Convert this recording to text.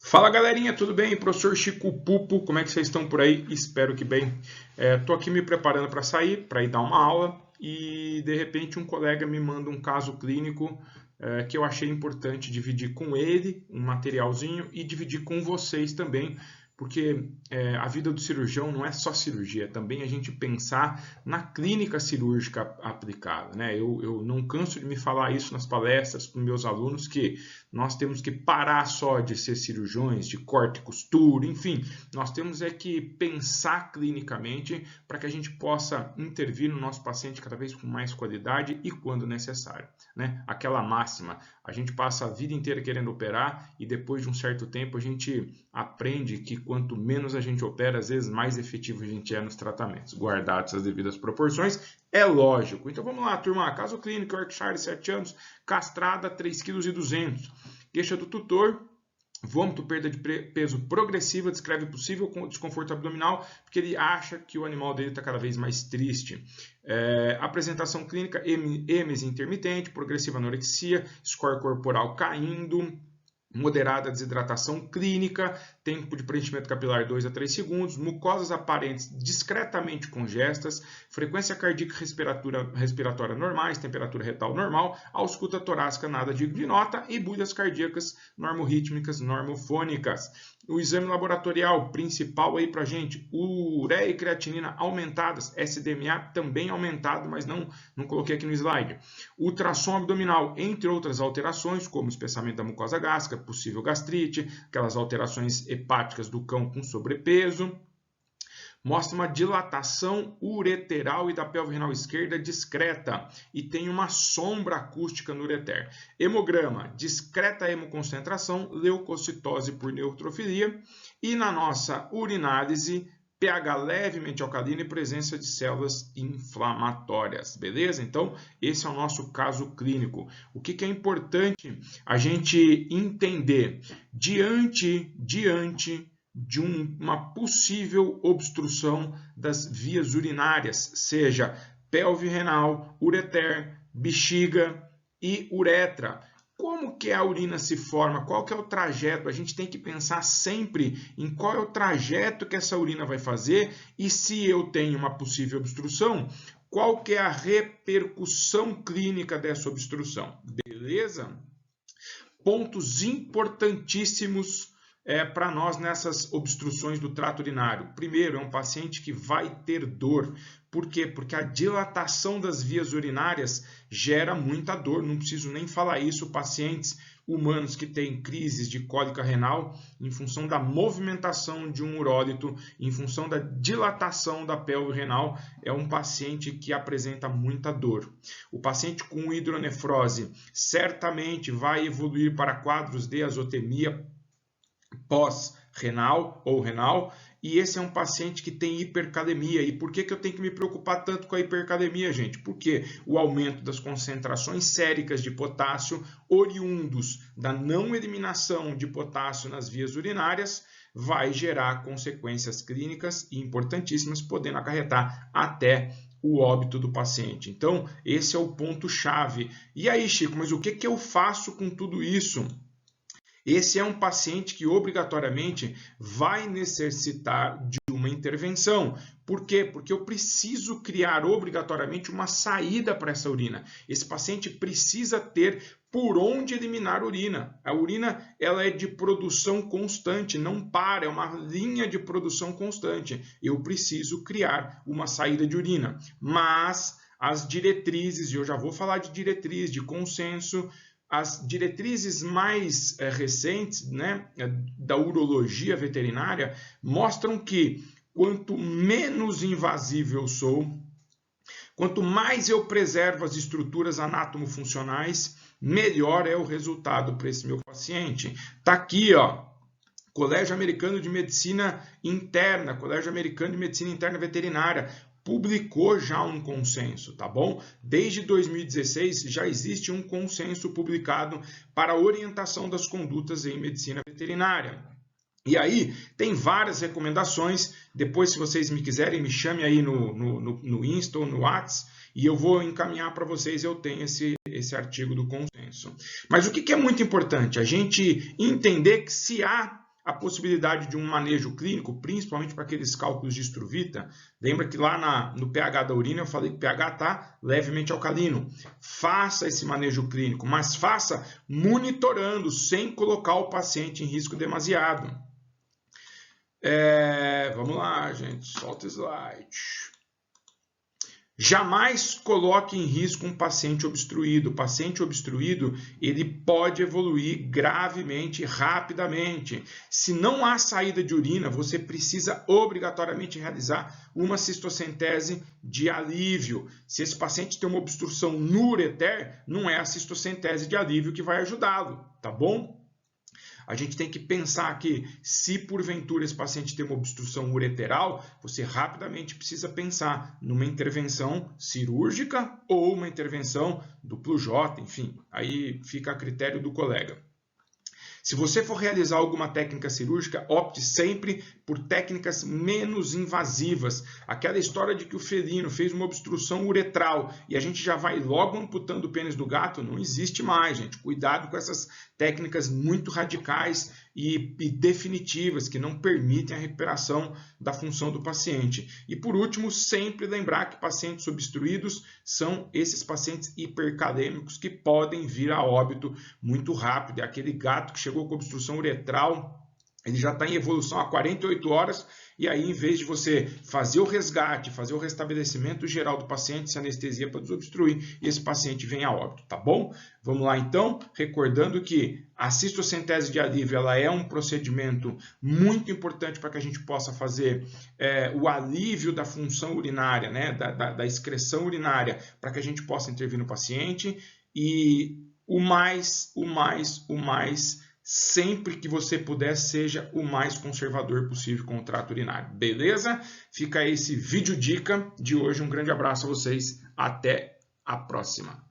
Fala galerinha, tudo bem? Professor Chico Pupo, como é que vocês estão por aí? Espero que bem. Estou aqui me preparando para sair, para ir dar uma aula e de repente um colega me manda um caso clínico que eu achei importante dividir com ele, um materialzinho, e dividir com vocês também, porque a vida do cirurgião não é só cirurgia, é também a gente pensar na clínica cirúrgica aplicada, né? Eu não canso de me falar isso nas palestras para os meus alunos, que nós temos que parar só de ser cirurgiões, de corte e costura, enfim, nós temos que pensar clinicamente para que a gente possa intervir no nosso paciente cada vez com mais qualidade e quando necessário, né? Aquela máxima, a gente passa a vida inteira querendo operar e depois de um certo tempo a gente aprende que quanto menos a gente opera, às vezes mais efetivo a gente é nos tratamentos, guardados as devidas proporções, é lógico. Então vamos lá, turma, caso clínico, Yorkshire, 7 anos, castrada, 3,2 kg. Queixa do tutor, vômito, perda de peso progressiva, descreve possível desconforto abdominal, porque ele acha que o animal dele está cada vez mais triste. Apresentação clínica, êmese intermitente, progressiva anorexia, score corporal caindo, moderada desidratação clínica, tempo de preenchimento capilar 2 a 3 segundos, mucosas aparentes discretamente congestas, frequência cardíaca respiratória normais, temperatura retal normal, ausculta torácica nada digno de nota e bulhas cardíacas normorrítmicas, normofônicas. O exame laboratorial principal aí pra gente, ureia e creatinina aumentadas, SDMA também aumentado, mas não coloquei aqui no slide. Ultrassom abdominal, entre outras alterações, como espessamento da mucosa gástrica, possível gastrite, aquelas alterações hepáticas do cão com sobrepeso. Mostra uma dilatação ureteral e da pelve renal esquerda discreta e tem uma sombra acústica no ureter. Hemograma, discreta hemoconcentração, leucocitose por neutrofilia e na nossa urinálise, pH levemente alcalino e presença de células inflamatórias, beleza? Então, esse é o nosso caso clínico. O que é importante a gente entender diante de uma possível obstrução das vias urinárias, seja pelve renal, ureter, bexiga e uretra. Como que a urina se forma? Qual que é o trajeto? A gente tem que pensar sempre em qual é o trajeto que essa urina vai fazer e se eu tenho uma possível obstrução, qual que é a repercussão clínica dessa obstrução, beleza? Pontos importantíssimos para nós nessas obstruções do trato urinário. Primeiro, é um paciente que vai ter dor. Por quê? Porque a dilatação das vias urinárias gera muita dor. Não preciso nem falar isso. Pacientes humanos que têm crises de cólica renal, em função da movimentação de um urólito, em função da dilatação da pelve renal, é um paciente que apresenta muita dor. O paciente com hidronefrose certamente vai evoluir para quadros de azotemia pós-renal ou renal, e esse é um paciente que tem hipercalemia. E por que eu tenho que me preocupar tanto com a hipercalemia, gente? Porque o aumento das concentrações séricas de potássio, oriundos da não eliminação de potássio nas vias urinárias, vai gerar consequências clínicas importantíssimas, podendo acarretar até o óbito do paciente. Então, esse é o ponto-chave. E aí, Chico, mas o que eu faço com tudo isso? Esse é um paciente que obrigatoriamente vai necessitar de uma intervenção. Por quê? Porque eu preciso criar obrigatoriamente uma saída para essa urina. Esse paciente precisa ter por onde eliminar a urina. A urina ela é de produção constante, não para, é uma linha de produção constante. Eu preciso criar uma saída de urina. Mas as diretrizes, e eu já vou falar de diretriz, de consenso, as diretrizes mais recentes, né, da urologia veterinária mostram que quanto menos invasivo eu sou, quanto mais eu preservo as estruturas anatomofuncionais, melhor é o resultado para esse meu paciente. Tá aqui, ó, Colégio Americano de Medicina Interna, Colégio Americano de Medicina Interna Veterinária, publicou já um consenso, tá bom? Desde 2016 já existe um consenso publicado para a orientação das condutas em medicina veterinária. E aí tem várias recomendações. Depois, se vocês me quiserem, me chame aí no Insta ou no WhatsApp e eu vou encaminhar para vocês. Eu tenho esse artigo do consenso. Mas o que é muito importante? A gente entender que se há a possibilidade de um manejo clínico, principalmente para aqueles cálculos de Struvita. Lembra que lá no pH da urina eu falei que o pH está levemente alcalino. Faça esse manejo clínico, mas faça monitorando, sem colocar o paciente em risco demasiado. Vamos lá, gente, solta o slide. Jamais coloque em risco um paciente obstruído. O paciente obstruído, ele pode evoluir gravemente, rapidamente. Se não há saída de urina, você precisa obrigatoriamente realizar uma cistocentese de alívio. Se esse paciente tem uma obstrução no ureter, não é a cistocentese de alívio que vai ajudá-lo, tá bom? A gente tem que pensar que, se porventura esse paciente tem uma obstrução ureteral, você rapidamente precisa pensar numa intervenção cirúrgica ou uma intervenção duplo J, enfim, aí fica a critério do colega. Se você for realizar alguma técnica cirúrgica, opte sempre por técnicas menos invasivas. Aquela história de que o felino fez uma obstrução uretral e a gente já vai logo amputando o pênis do gato, não existe mais, gente. Cuidado com essas técnicas muito radicais e definitivas, que não permitem a recuperação da função do paciente. E por último, sempre lembrar que pacientes obstruídos são esses pacientes hipercalêmicos que podem vir a óbito muito rápido. É aquele gato que chegou com obstrução uretral, ele já está em evolução há 48 horas, e aí, em vez de você fazer o resgate, fazer o restabelecimento geral do paciente, se anestesia para desobstruir, e esse paciente vem a óbito, tá bom? Vamos lá, então, recordando que a cistocentese de alívio ela é um procedimento muito importante para que a gente possa fazer o alívio da função urinária, né, da excreção urinária, para que a gente possa intervir no paciente, e sempre que você puder, seja o mais conservador possível com o trato urinário. Beleza? Fica aí esse vídeo dica de hoje. Um grande abraço a vocês. Até a próxima.